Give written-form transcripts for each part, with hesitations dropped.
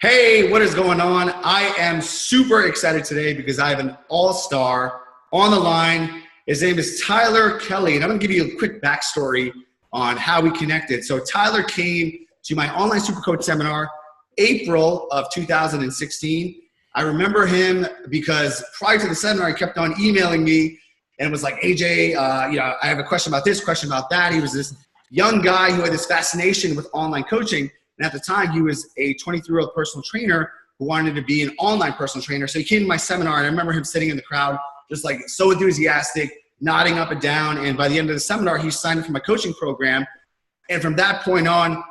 Hey, what is going on? I am super excited today because I have an all-star on the line. His name is Tyler Kelly, and I'm going to give you a quick backstory on how we connected. So Tyler came to my online supercoach seminar April of 2016. I remember him because prior to the seminar, he kept on emailing me and was like, AJ, I have a question about this, question about that. He was this young guy who had this fascination with online coaching. And at the time, he was a 23-year-old personal trainer who wanted to be an online personal trainer. So he came to my seminar, and I remember him sitting in the crowd, just like so enthusiastic, nodding up and down. And by the end of the seminar, he signed up for my coaching program. And from that point on,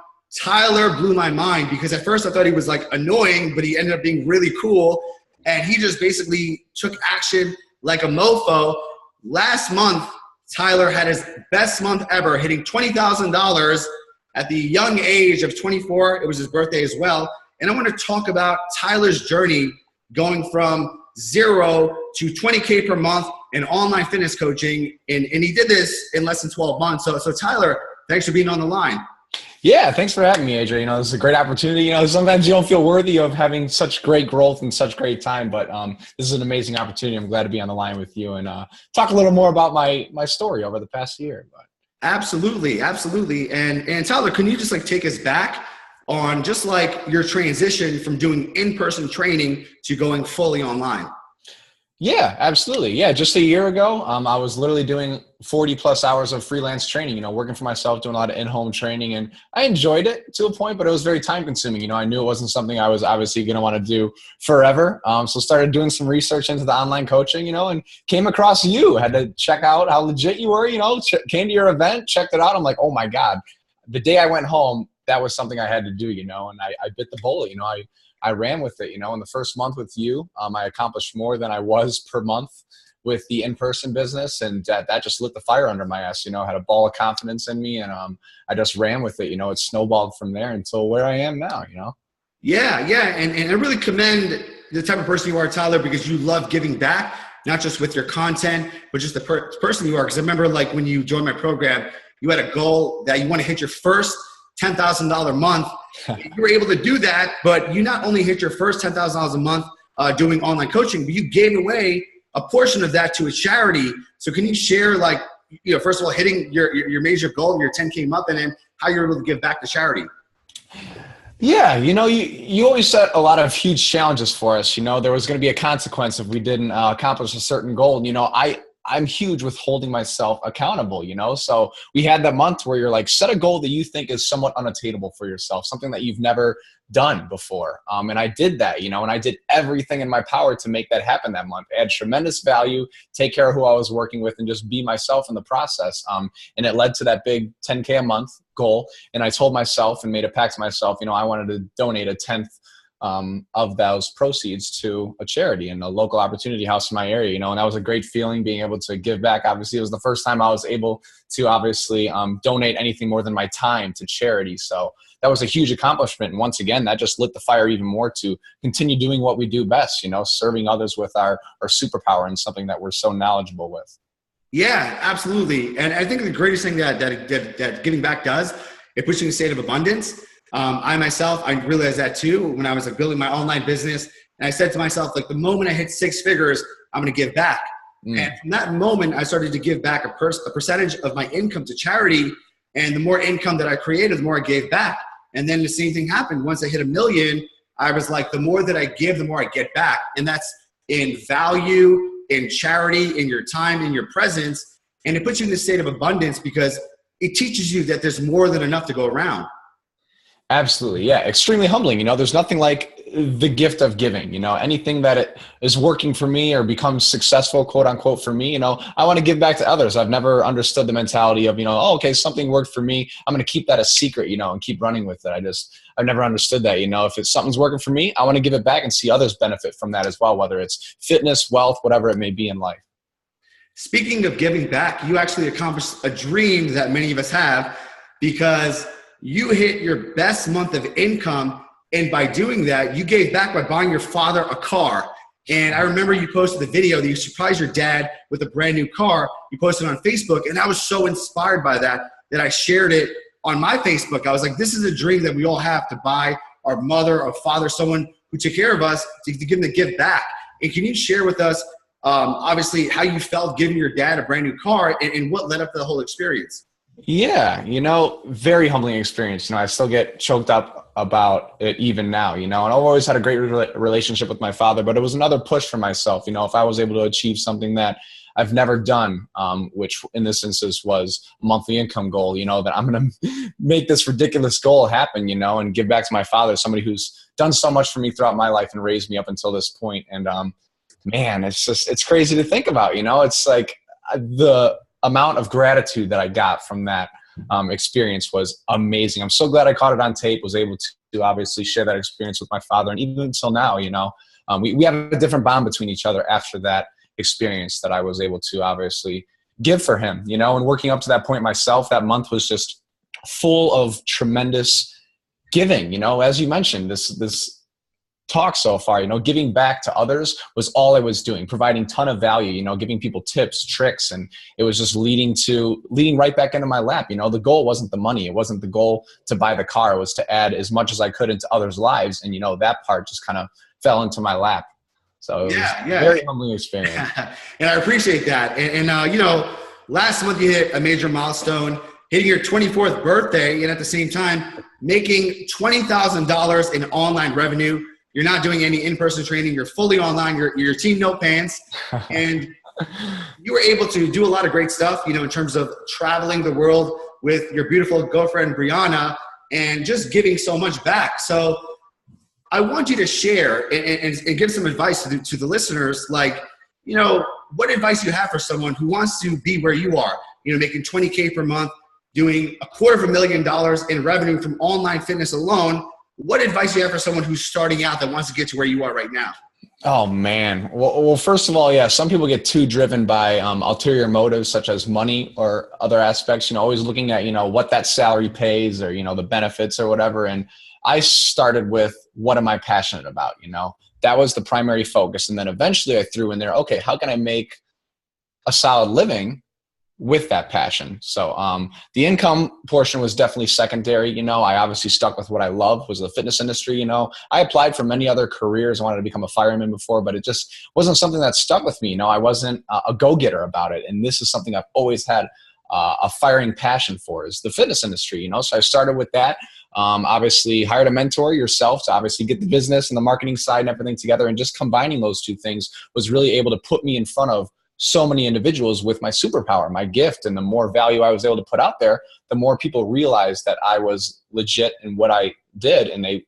Tyler blew my mind because at first I thought he was like annoying, but he ended up being really cool. And he just basically took action like a mofo. Last month, Tyler had his best month ever, hitting $20,000 at the young age of 24. It was his birthday as well. And I want to talk about Tyler's journey going from 0 to 20K per month in online fitness coaching. And he did this in less than 12 months. So Tyler, thanks for being on the line. Yeah, thanks for having me, AJ. This is a great opportunity. Sometimes you don't feel worthy of having such great growth and such great time, but this is an amazing opportunity. I'm glad to be on the line with you and talk a little more about my story over the past year. Absolutely. And Tyler, can you just take us back on just your transition from doing in-person training to going fully online? Yeah, absolutely. Yeah, just a year ago, I was literally doing 40 plus hours of freelance training, working for myself, doing a lot of in-home training, and I enjoyed it to a point, but it was very time consuming. I knew it wasn't something I was obviously going to want to do forever. So started doing some research into the online coaching, and came across you. Had to check out how legit you were, came to your event, checked it out. I'm like, oh my God. The day I went home, that was something I had to do, and I bit the bullet. I ran with it, in the first month with you. I accomplished more than I was per month with the in-person business, and that just lit the fire under my ass. Had a ball of confidence in me, and I just ran with it. It snowballed from there until where I am now. Yeah, and I really commend the type of person you are, Tyler, because you love giving back, not just with your content, but just the person you are. Because I remember when you joined my program, you had a goal that you want to hit your first $10,000 month. You were able to do that, but you not only hit your first $10,000 a month doing online coaching, but you gave away a portion of that to a charity. So can you share, first of all, hitting your major goal, your 10K month, and then how you're able to give back to charity? Yeah, you always set a lot of huge challenges for us. There was going to be a consequence if we didn't accomplish a certain goal. I'm huge with holding myself accountable, So we had that month where you're set a goal that you think is somewhat unattainable for yourself, something that you've never done before. And I did that, and I did everything in my power to make that happen that month, add tremendous value, take care of who I was working with, and just be myself in the process. And it led to that big 10K a month goal. And I told myself and made a pact to myself, I wanted to donate a 10th of those proceeds to a charity and a local opportunity house in my area, and that was a great feeling being able to give back. Obviously, it was the first time I was able to donate anything more than my time to charity. So that was a huge accomplishment. And once again, that just lit the fire even more to continue doing what we do best, serving others with our superpower and something that we're so knowledgeable with. Yeah, absolutely. And I think the greatest thing that giving back does, it puts you in a state of abundance. I myself, I realized that too when I was building my online business. And I said to myself, the moment I hit 6 figures, I'm going to give back. And from that moment, I started to give back a percentage of my income to charity. And the more income that I created, the more I gave back. And then the same thing happened. Once I hit 1 million, I was the more that I give, the more I get back. And that's in value, in charity, in your time, in your presence. And it puts you in a state of abundance because it teaches you that there's more than enough to go around. Absolutely. Yeah. Extremely humbling. There's nothing like the gift of giving, anything that it is working for me or becomes successful, quote unquote, for me, I want to give back to others. I've never understood the mentality of, okay, something worked for me, I'm going to keep that a secret, and keep running with it. I've never understood that, if it's something's working for me, I want to give it back and see others benefit from that as well, whether it's fitness, wealth, whatever it may be in life. Speaking of giving back, you actually accomplished a dream that many of us have because you hit your best month of income. And by doing that, you gave back by buying your father a car. And I remember you posted the video that you surprised your dad with a brand new car. You posted it on Facebook. And I was so inspired by that I shared it on my Facebook. I was like, this is a dream that we all have, to buy our mother, our father, someone who took care of us, to give them the gift back. And can you share with us, obviously, how you felt giving your dad a brand new car and what led up to the whole experience? Yeah, very humbling experience. I still get choked up about it even now, and I've always had a great relationship with my father, but it was another push for myself. If I was able to achieve something that I've never done, which in this instance was a monthly income goal, that I'm going to make this ridiculous goal happen, and give back to my father, somebody who's done so much for me throughout my life and raised me up until this point. And man, it's crazy to think about, it's like the amount of gratitude that I got from that experience was amazing. I'm so glad I caught it on tape, was able to obviously share that experience with my father. And even until now, we have a different bond between each other after that experience that I was able to obviously give for him, and working up to that point myself, that month was just full of tremendous giving, as you mentioned, this talk so far, giving back to others was all I was doing, providing ton of value, giving people tips, tricks, and it was just leading right back into my lap. The goal wasn't the money. It wasn't the goal to buy the car. It was to add as much as I could into others' lives. And, that part just kind of fell into my lap. So it was a very humbling experience. And I appreciate that. And last month you hit a major milestone, hitting your 24th birthday, and at the same time, making $20,000 in online revenue. You're not doing any in-person training. You're fully online. You're Team No Pants. And you were able to do a lot of great stuff, in terms of traveling the world with your beautiful girlfriend, Brianna, and just giving so much back. So I want you to share and give some advice to the listeners, like, what advice you have for someone who wants to be where you are, making $20K per month, doing $250,000 in revenue from online fitness alone. What advice do you have for someone who's starting out that wants to get to where you are right now? Oh, man. Well, first of all, some people get too driven by ulterior motives such as money or other aspects, always looking at, what that salary pays or, the benefits or whatever. And I started with, what am I passionate about? That was the primary focus. And then eventually I threw in there, okay, how can I make a solid living with that passion? So the income portion was definitely secondary. I obviously stuck with what I love, was the fitness industry. I applied for many other careers. I wanted to become a fireman before, but it just wasn't something that stuck with me. I wasn't a go-getter about it. And this is something I've always had a firing passion for, is the fitness industry. So I started with that. Obviously hired a mentor, yourself, to obviously get the business and the marketing side and everything together. And just combining those two things was really able to put me in front of so many individuals with my superpower, my gift. And the more value I was able to put out there, the more people realized that I was legit in what I did. And they,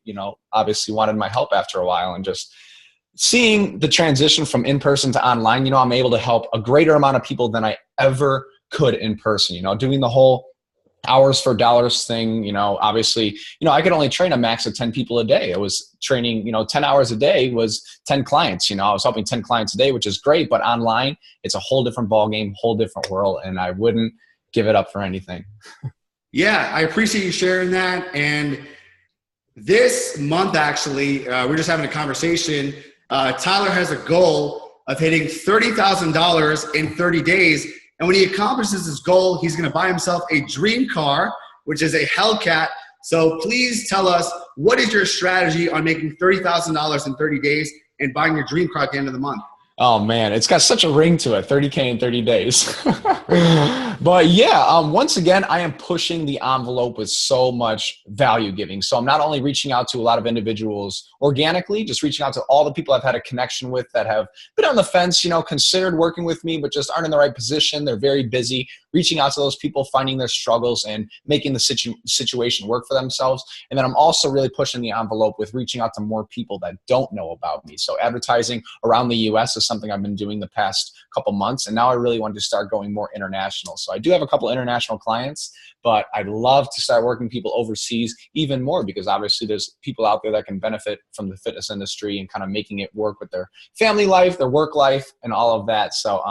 obviously wanted my help after a while. And just seeing the transition from in-person to online, I'm able to help a greater amount of people than I ever could in person, doing the whole hours for dollars thing. Obviously, I could only train a max of 10 people a day. I was training, 10 hours a day was 10 clients. I was helping 10 clients a day, which is great, but online, it's a whole different ballgame, whole different world. And I wouldn't give it up for anything. Yeah, I appreciate you sharing that. And this month, actually, we're just having a conversation. Tyler has a goal of hitting $30,000 in 30 days. And when he accomplishes his goal, he's going to buy himself a dream car, which is a Hellcat. So please tell us, what is your strategy on making $30,000 in 30 days and buying your dream car at the end of the month? Oh man, it's got such a ring to it, 30K in 30 days. But yeah, once again, I am pushing the envelope with so much value giving. So I'm not only reaching out to a lot of individuals organically, just reaching out to all the people I've had a connection with that have been on the fence, considered working with me, but just aren't in the right position. They're very busy. Reaching out to those people, finding their struggles and making the situation work for themselves. And then I'm also really pushing the envelope with reaching out to more people that don't know about me. So advertising around the US is something I've been doing the past couple months. And now I really wanted to start going more international. So I do have a couple international clients, but I'd love to start working people overseas even more, because obviously there's people out there that can benefit from the fitness industry and kind of making it work with their family life, their work life, and all of that. So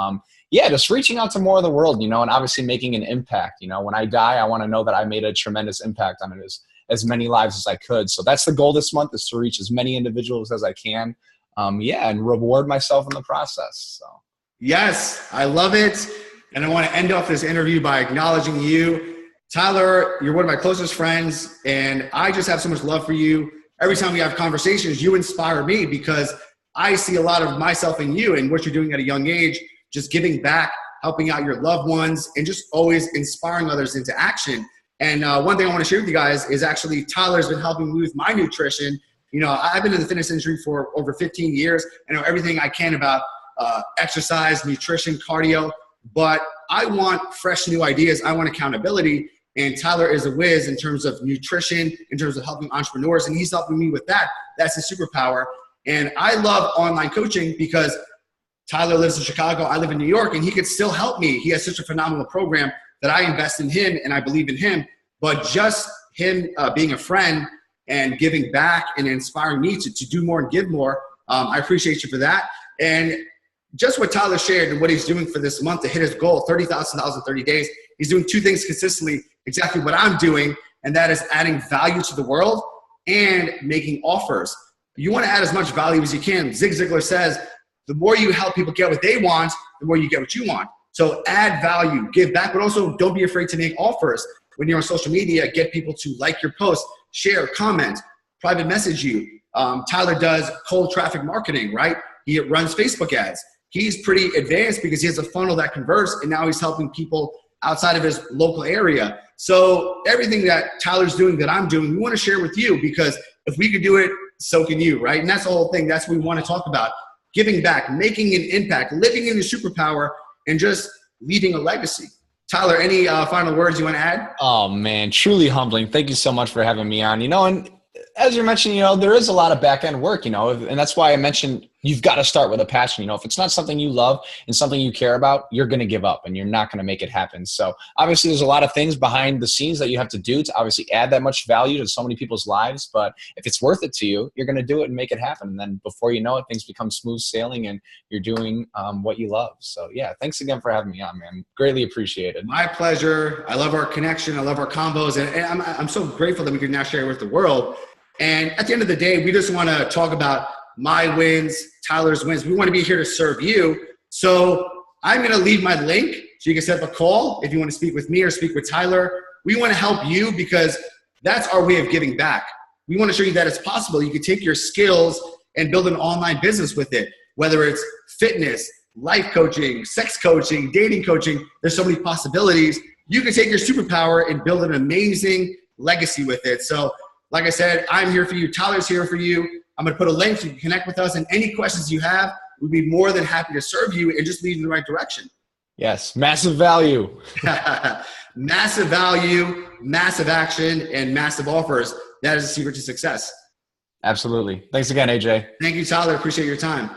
yeah, just reaching out to more of the world, and obviously making an impact. When I die, I want to know that I made a tremendous impact on it, as many lives as I could. So that's the goal this month, is to reach as many individuals as I can. And reward myself in the process. So. Yes, I love it. And I want to end off this interview by acknowledging you. Tyler, you're one of my closest friends, and I just have so much love for you. every time we have conversations, you inspire me because I see a lot of myself in you and what you're doing at a young age, just giving back, helping out your loved ones, and just always inspiring others into action. And one thing I want to share with you guys is actually Tyler's been helping me with my nutrition. You know, I've been in the fitness industry for over 15 years. I know everything I can about exercise, nutrition, cardio, but I want fresh new ideas. I want accountability. And Tyler is a whiz in terms of nutrition, in terms of helping entrepreneurs, and he's helping me with that. That's his superpower. And I love online coaching because Tyler lives in Chicago, I live in New York, and he could still help me. He has such a phenomenal program that I invest in him and I believe in him. But just him being a friend and giving back and inspiring me to do more and give more, I appreciate you for that. And just what Tyler shared and what he's doing for this month to hit his goal, $30,000 in 30 days, he's doing two things consistently, exactly what I'm doing, and that is adding value to the world and making offers. You want to add as much value as you can. Zig Ziglar says, the more you help people get what they want, the more you get what you want. So add value, give back, but also don't be afraid to make offers. When you're on social media, get people to like your post, share, comment, private message you. Tyler does cold traffic marketing, right? He runs Facebook ads. He's pretty advanced because he has a funnel that converts, and now he's helping people outside of his local area. So everything that Tyler's doing, that I'm doing, we want to share with you because if we could do it, so can you, right? And that's the whole thing. That's what we want to talk about. Giving back, making an impact, living in your superpower, and just leaving a legacy. Tyler, any final words you want to add? Oh, man, truly humbling. Thank you so much for having me on. You know, and as you mentioned, you know, there is a lot of back end work, you know, and that's why I mentioned you've got to start with a passion. You know, if it's not something you love and something you care about, you're going to give up and you're not going to make it happen. So obviously there's a lot of things behind the scenes that you have to do to obviously add that much value to so many people's lives. But if it's worth it to you, you're going to do it and make it happen. And then before you know it, things become smooth sailing and you're doing what you love. So yeah, thanks again for having me on, man. Greatly appreciated. My pleasure. I love our connection. I love our combos. And I'm so grateful that we can now share with the world. And at the end of the day, we just want to talk about my wins, Tyler's wins. We want to be here to serve you. So I'm going to leave my link so you can set up a call if you want to speak with me or speak with Tyler. We want to help you because that's our way of giving back. We want to show you that it's possible. You can take your skills and build an online business with it, whether it's fitness, life coaching, sex coaching, dating coaching. There's so many possibilities. You can take your superpower and build an amazing legacy with it. So like I said, I'm here for you. Tyler's here for you. I'm going to put a link so you can connect with us. And any questions you have, we'd be more than happy to serve you and just lead you in the right direction. Yes, massive value. Massive value, massive action, and massive offers. That is the secret to success. Absolutely. Thanks again, AJ. Thank you, Tyler. Appreciate your time.